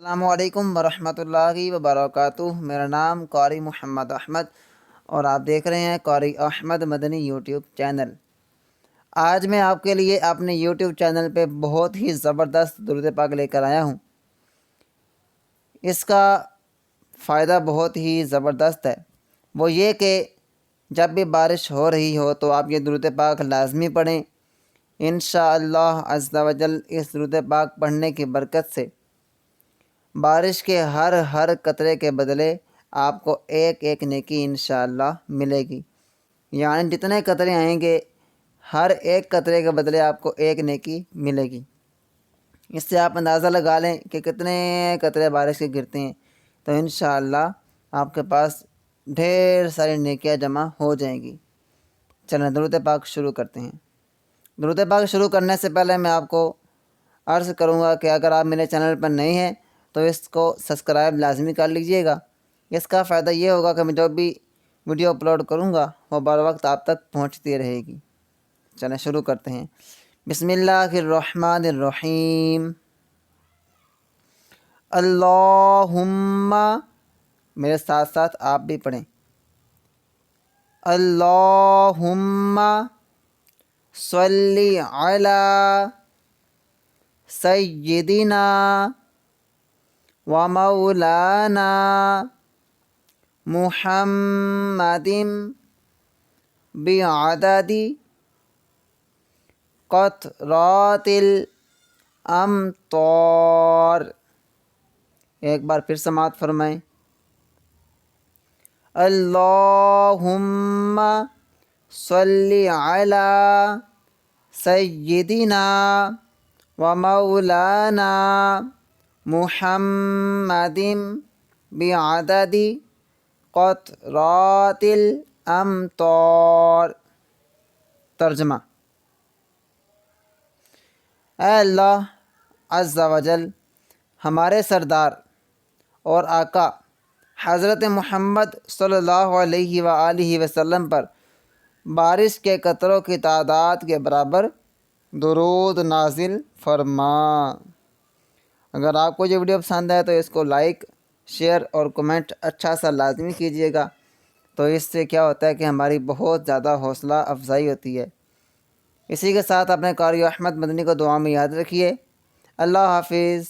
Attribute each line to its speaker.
Speaker 1: السلام علیکم ورحمۃ اللہ وبرکاتہ۔ میرا نام قاری محمد احمد اور آپ دیکھ رہے ہیں قاری احمد مدنی یوٹیوب چینل۔ آج میں آپ کے لیے اپنے یوٹیوب چینل پہ بہت ہی زبردست درود پاک لے کر آیا ہوں۔ اس کا فائدہ بہت ہی زبردست ہے، وہ یہ کہ جب بھی بارش ہو رہی ہو تو آپ یہ درود پاک لازمی پڑھیں۔ انشاءاللہ عز و جل اس درود پاک پڑھنے کی برکت سے بارش کے ہر قطرے کے بدلے آپ کو ایک ایک نیکی انشاءاللہ ملے گی، یعنی جتنے قطرے آئیں گے ہر ایک قطرے کے بدلے آپ کو ایک نیکی ملے گی۔ اس سے آپ اندازہ لگا لیں کہ کتنے قطرے بارش کے گرتے ہیں، تو انشاءاللہ آپ کے پاس ڈھیر ساری نیکیاں جمع ہو جائیں گی۔ چلیں درود پاک شروع کرتے ہیں۔ درود پاک شروع کرنے سے پہلے میں آپ کو عرض کروں گا کہ اگر آپ میرے چینل پر نئے ہیں تو اس کو سبسکرائب لازمی کر لیجئے گا۔ اس کا فائدہ یہ ہوگا کہ میں جو بھی ویڈیو اپلوڈ کروں گا وہ بر وقت آپ تک پہنچتی رہے گی۔ چلیں شروع کرتے ہیں۔ بسم اللہ الرحمن الرحیم۔ اللہم، میرے ساتھ ساتھ آپ بھی پڑھیں۔ اللہم صلی علی سیدنا و مولانا محمد بعدد قطرات الامطار۔ ایک بار پھر سماعت فرمائیں۔ اللہم صلی علی سیدنا و مولانا محمد بعدد قطرات الامطار۔ ترجمہ: اے اللہ عز و جل، ہمارے سردار اور آقا حضرت محمد صلی اللہ علیہ وآلہ وسلم پر بارش کے قطروں کی تعداد کے برابر درود نازل فرما۔ اگر آپ کو یہ ویڈیو پسند ہے تو اس کو لائک، شیئر اور کمنٹ اچھا سا لازمی کیجیے گا، تو اس سے کیا ہوتا ہے کہ ہماری بہت زیادہ حوصلہ افزائی ہوتی ہے۔ اسی کے ساتھ اپنے قاری احمد مدنی کو دعا میں یاد رکھیے۔ اللہ حافظ۔